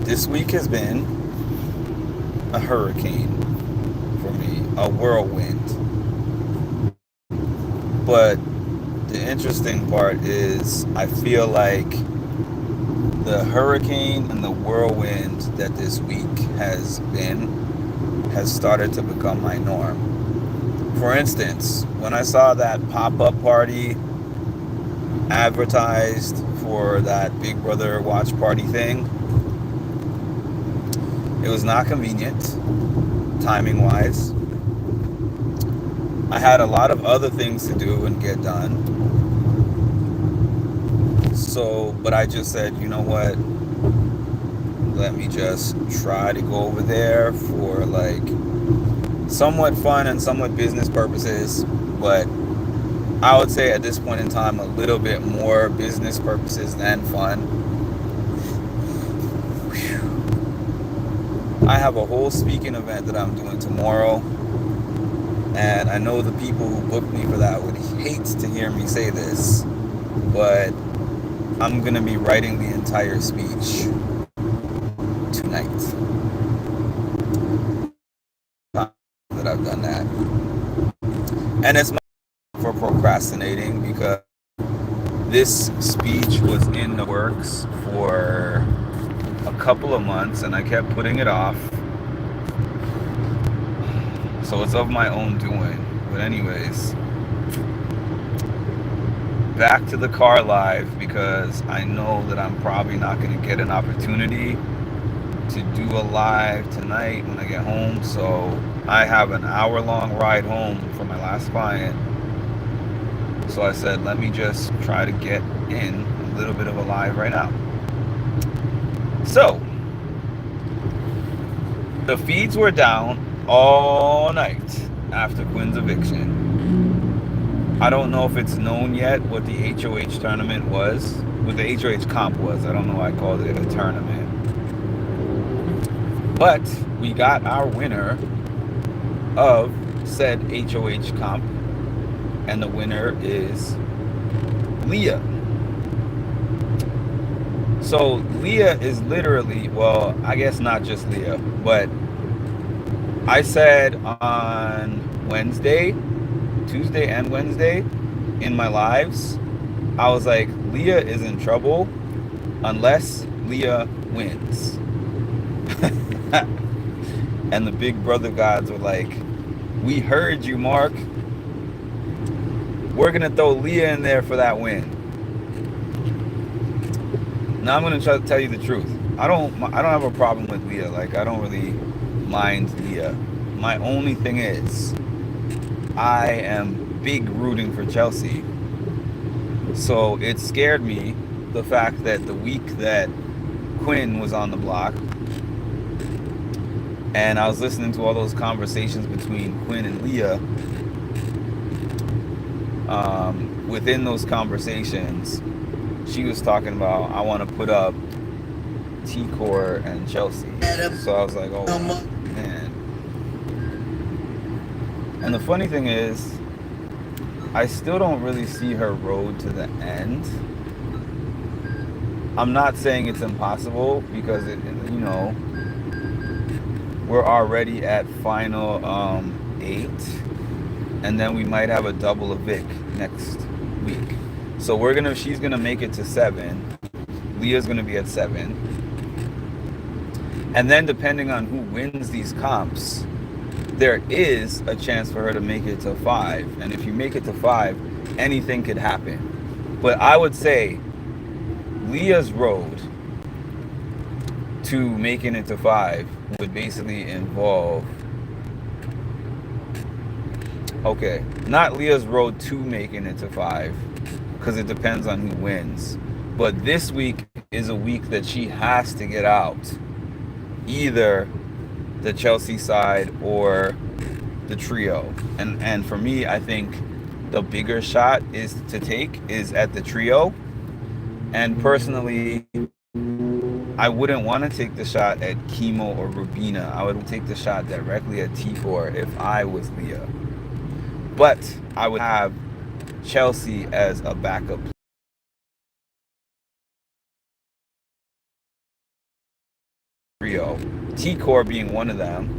This week has been a hurricane for me, a whirlwind. But the interesting part is I feel like the hurricane and the whirlwind that this week has started to become my norm. For instance, when I saw that pop-up party advertised for that Big Brother watch party thing, it was not convenient, timing wise. I had a lot of other things to do and get done. So, but I just said, you know what? Let me just try to go over there for like somewhat fun and somewhat business purposes. But I would say at this point in time, a little bit more business purposes than fun. I have a whole speaking event that I'm doing tomorrow. And I know the people who booked me for that would hate to hear me say this, but I'm going to be writing the entire speech tonight. That I've done that. And it's my for procrastinating because this speech was in the works for a couple of months and I kept putting it off. So it's of my own doing. But anyways, back to the car live because I know that I'm probably not going to get an opportunity to do a live tonight when I get home. So I have an hour-long ride home for my last client. So I said, let me just try to get in a little bit of a live right now. So the feeds were down all night after Quinn's eviction. I don't know if it's known yet what the HOH tournament was, what the HOH comp was. I don't know why I called it a tournament. But we got our winner of said HOH comp, and the winner is Leah. So Leah is literally, well, I guess not just Leah, but I said on Wednesday, Tuesday and Wednesday in my lives, I was like, Leah is in trouble unless Leah wins. And the Big Brother gods were like, we heard you, Mark. We're going to throw Leah in there for that win. Now I'm going to try to tell you the truth. I don't have a problem with Leah. Like, I don't really mind Leah. My only thing is I am big rooting for Chelsea. So it scared me, the fact that the week that Quinn was on the block and I was listening to all those conversations between Quinn and Leah, within those conversations she was talking about, I want to put up T-Core and Chelsea. So I was like, oh man. And the funny thing is, I still don't really see her road to the end. I'm not saying it's impossible because we're already at final 8, and then we might have a double evict next week. So she's gonna make it to 7. Leah's gonna be at 7, and then depending on who wins these comps, there is a chance for her to make it to 5. And if you make it to 5, anything could happen. But I would say Leah's road to making it to 5 would basically involve, okay, not Leah's road to making it to 5, because it depends on who wins. But this week is a week that she has to get out. Either the Chelsea side or the trio. And for me, I think the bigger shot is at the trio. And personally, I wouldn't want to take the shot at Chemo or Rubina. I would take the shot directly at T4 if I was Leah. But I would have Chelsea as a backup T-Core being one of them.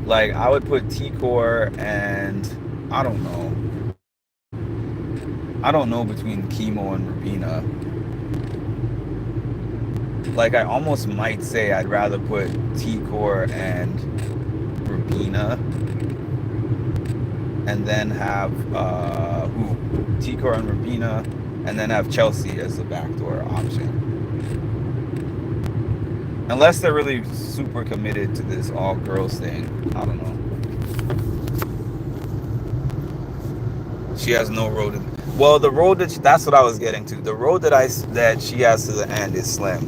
Like, I would put T-Core and I don't know. I don't know between Chemo and Rabina. Like, I almost might say I'd rather put T-Core and Rabina, and then have T-Core and Rabina, and then have Chelsea as the backdoor option. Unless they're really super committed to this all girls thing. I don't know. She has no road to, well, the road that's what I was getting to. The road that she has to the end is slim.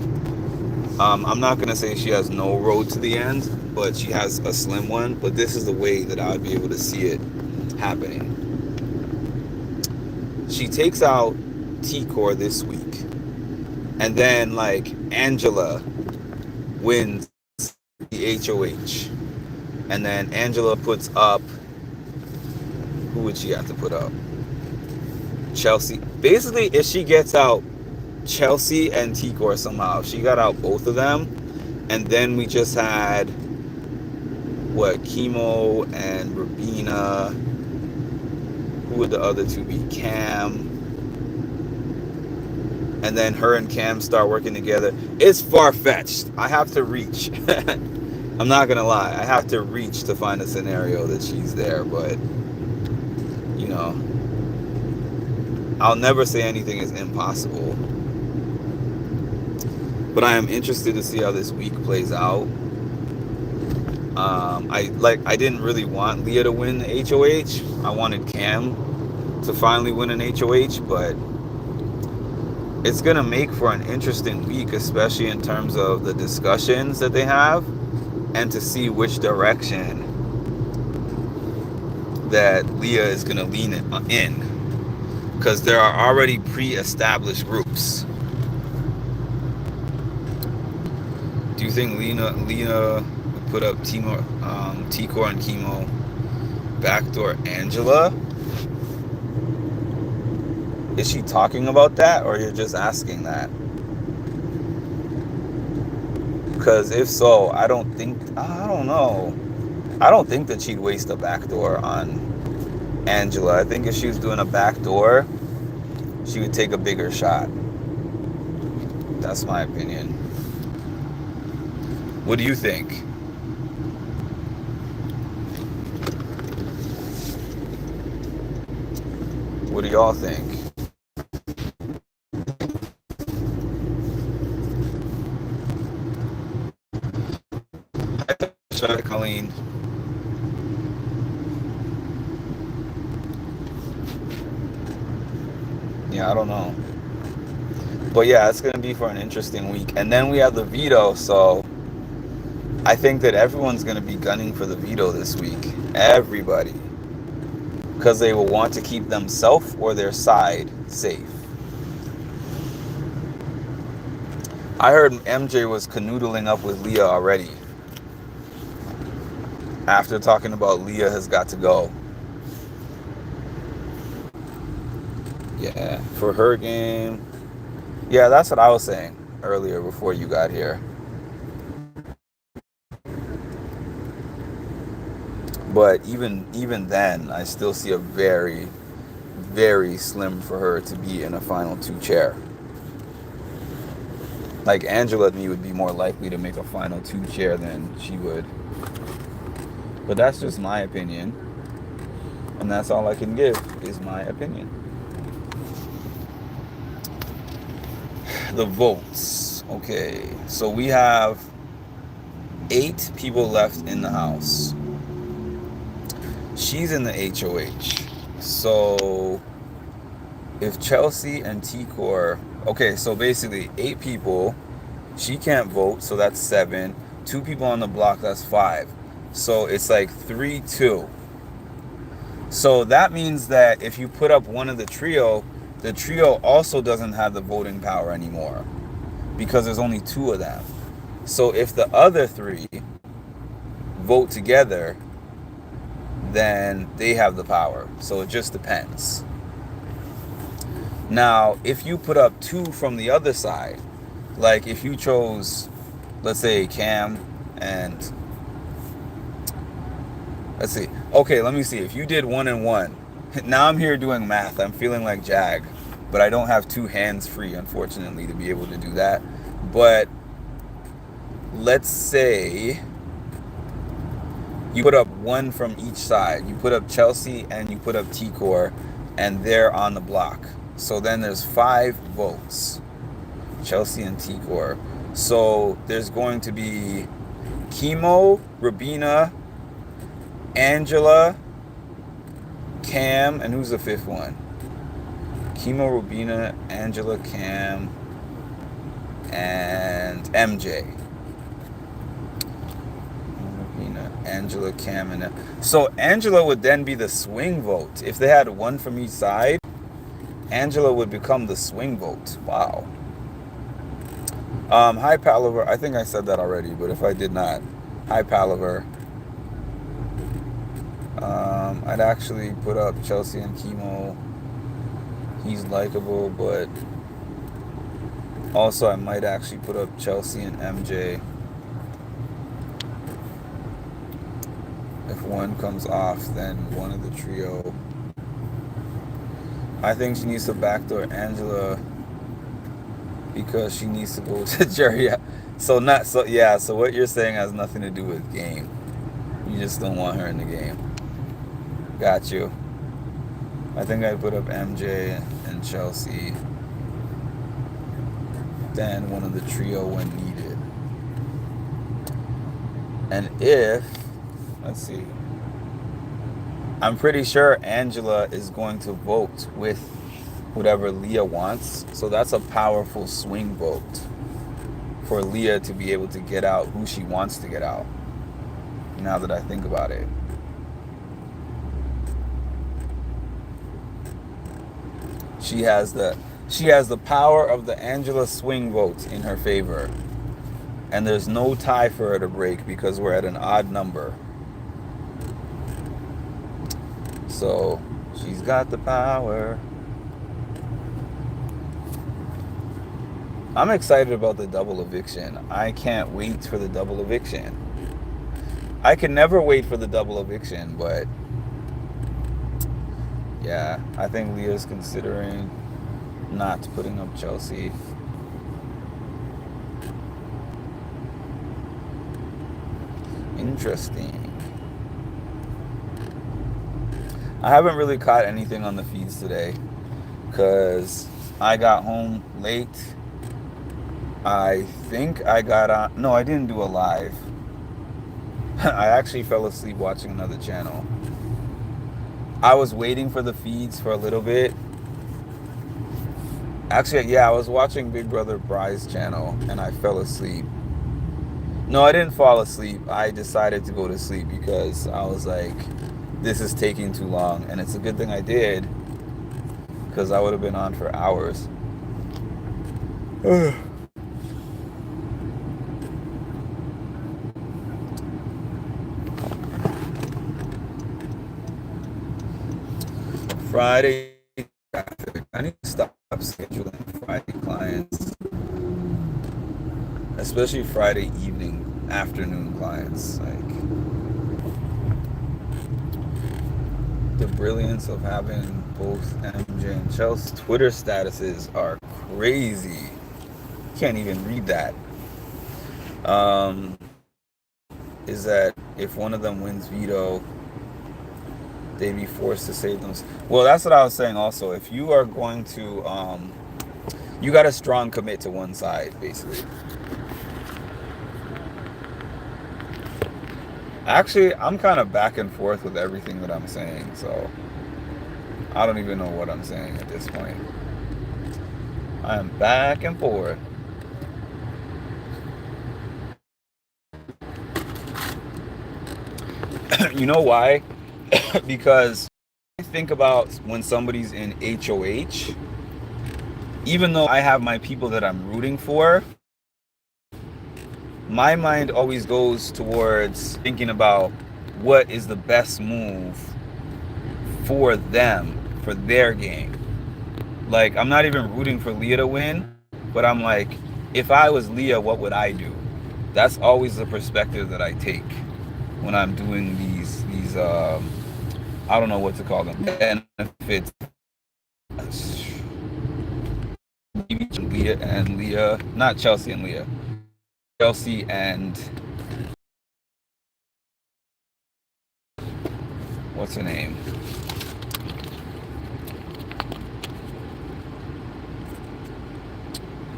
I'm not gonna say she has no road to the end, but she has a slim one. But this is the way that I would be able to see it happening. She takes out T-Core this week, and then like Angela wins the HOH, and then Angela puts up, who would she have to put up? Chelsea. Basically, if she gets out Chelsea and T-Core somehow, if she got out both of them, and then we just had Chemo and Rabina. Who would the other two be? Cam. And then her and Cam start working together. It's far-fetched. I have to reach. I'm not gonna lie. I have to reach to find a scenario that she's there, but you know, I'll never say anything is impossible. But I am interested to see how this week plays out. I didn't really want Leah to win the HOH. I wanted Cam to finally win an HOH, but it's gonna make for an interesting week, especially in terms of the discussions that they have, and to see which direction that Leah is gonna lean in, because there are already pre-established groups. Do you think Leah would put up T-Core and Chemo backdoor Angela? Is she talking about that, or you're just asking that? Because if so, I don't know. I don't think that she'd waste a backdoor on Angela. I think if she was doing a backdoor, she would take a bigger shot. That's my opinion. What do you think? What do y'all think? Shout out Colleen. Yeah, I don't know. But yeah, it's going to be for an interesting week. And then we have the veto, so I think that everyone's going to be gunning for the veto this week. Everybody. Because they will want to keep themselves or their side safe. I heard MJ was canoodling up with Leah already. After talking about Leah has got to go. Yeah, for her game. Yeah, that's what I was saying earlier before you got here. But even then, I still see a very, very slim for her to be in a final two chair. Like Angela and me would be more likely to make a final two chair than she would. But that's just my opinion. And that's all I can give is my opinion. The votes. Okay, so we have 8 people left in the house. She's in the HOH. So if Chelsea and T-Core, okay, so basically 8 people, she can't vote, so that's 7. 2 people on the block, that's 5. So it's like 3-2. So that means that if you put up one of the trio also doesn't have the voting power anymore because there's only 2 of them. So if the other 3 vote together, then they have the power. So it just depends. Now, if you put up 2 from the other side, like if you chose let's say Cam and let's see. Okay, let me see. If you did 1-1, now I'm here doing math. I'm feeling like Jag, but I don't have two hands free, unfortunately, to be able to do that. But let's say you put up one from each side. You put up Chelsea and you put up T-Core, and they're on the block. So then there's 5 votes. Chelsea and T-Core. So there's going to be Chemo, Rabina, Angela, Cam, and who's the 5th one? Chemo, Rubina, Angela, Cam, and MJ. Rubina, Angela, Cam, and so Angela would then be the swing vote. If they had one from each side, Angela would become the swing vote. Wow. Hi Palaver. I think I said that already, but if I did not, hi Palaver. I'd actually put up Chelsea and Chemo. He's likable, but also I might actually put up Chelsea and MJ. If one comes off, then one of the trio. I think she needs to backdoor Angela because she needs to go to Jerry. So what you're saying has nothing to do with game. You just don't want her in the game. Got you. I think I'd put up MJ and Chelsea. Then one of the trio when needed. And let's see. I'm pretty sure Angela is going to vote with whatever Leah wants. So that's a powerful swing vote for Leah to be able to get out who she wants to get out. Now that I think about it. She has the power of the Angela swing vote in her favor. And there's no tie for her to break because we're at an odd number. So she's got the power. I'm excited about the double eviction. I can't wait for the double eviction. I can never wait for the double eviction, but yeah, I think Leah's considering not putting up Chelsea. Interesting. I haven't really caught anything on the feeds today because I got home late. I think I got on. No, I didn't do a live. I actually fell asleep watching another channel. I was waiting for the feeds for a little bit. Actually, yeah, I was watching Big Brother Bry's channel and I fell asleep. No, I didn't fall asleep. I decided to go to sleep because I was like, this is taking too long. And it's a good thing I did because I would have been on for hours. Friday traffic. I need to stop scheduling Friday clients, especially Friday evening, afternoon clients. Like the brilliance of having both MJ and Chelsea Twitter statuses are crazy. Can't even read that. Is that if one of them wins veto, they'd be forced to save them. Well, that's what I was saying also. If you are going to, you got to strong commit to one side, basically. Actually, I'm kind of back and forth with everything that I'm saying, so I don't even know what I'm saying at this point. I am back and forth. You know why? Because I think about when somebody's in HOH, even though I have my people that I'm rooting for, my mind always goes towards thinking about what is the best move for them, for their game. Like, I'm not even rooting for Leah to win, but I'm like, if I was Leah, what would I do? That's always the perspective that I take when I'm doing these I don't know what to call them, benefits. Leah, not Chelsea and Leah, Chelsea and what's her name?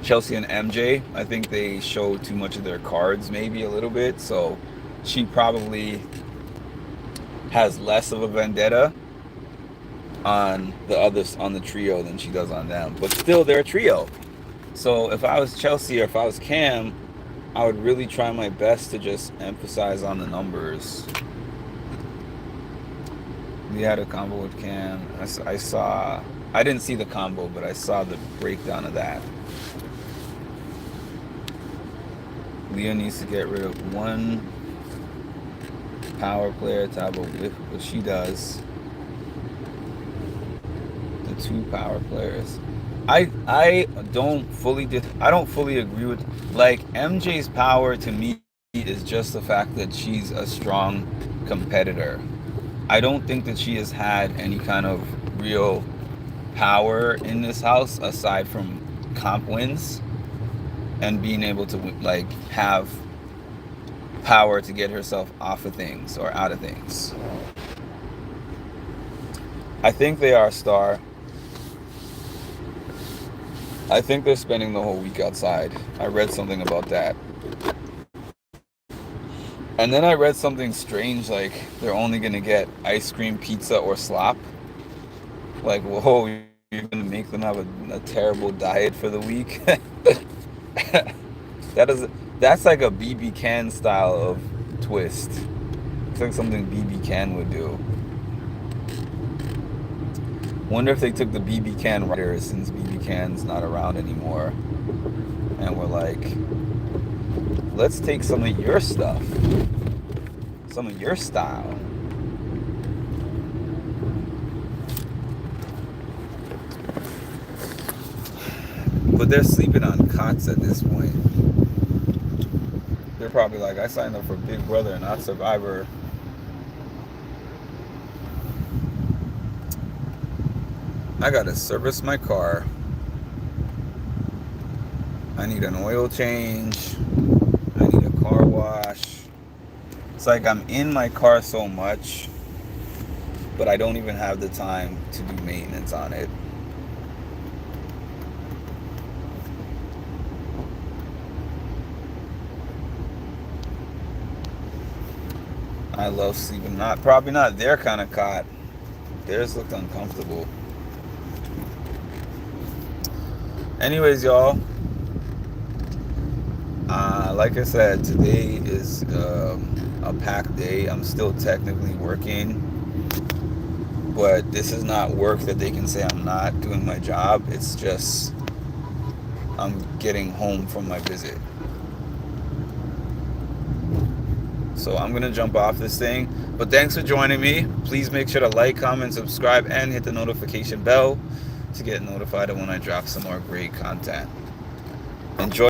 Chelsea and MJ. I think they show too much of their cards, maybe a little bit. So she probably has less of a vendetta on the others on the trio than she does on them. But still, they're a trio. So if I was Chelsea or if I was Cam, I would really try my best to just emphasize on the numbers. We had a combo with Cam. I saw. I didn't see the combo, but I saw the breakdown of that. Leah needs to get rid of one power player to have a whiff, but she does. The two power players. I don't fully agree with, like, MJ's power to me is just the fact that she's a strong competitor. I don't think that she has had any kind of real power in this house aside from comp wins and being able to, like, have power to get herself off of things or out of things. I think they are a star. I think they're spending the whole week outside. I read something about that. And then I read something strange, like they're only going to get ice cream, pizza, or slop. Like, whoa, you're going to make them have a terrible diet for the week? That's like a BB Can style of twist. It's like something BB Can would do. Wonder if they took the BB Can writers, since BB Can's not around anymore, and we're like, let's take some of your stuff, some of your style. But they're sleeping on cots at this point. They're probably like, I signed up for Big Brother, not Survivor. I gotta service my car. I need an oil change. I need a car wash. It's like I'm in my car so much, but I don't even have the time to do maintenance on it. I love sleeping. Probably not their kind of cot. Theirs looked uncomfortable. Anyways, y'all, like I said, today is a packed day. I'm still technically working, but this is not work that they can say I'm not doing my job. It's just I'm getting home from my visit. So I'm going to jump off this thing. But thanks for joining me. Please make sure to like, comment, subscribe, and hit the notification bell to get notified of when I drop some more great content. Enjoy.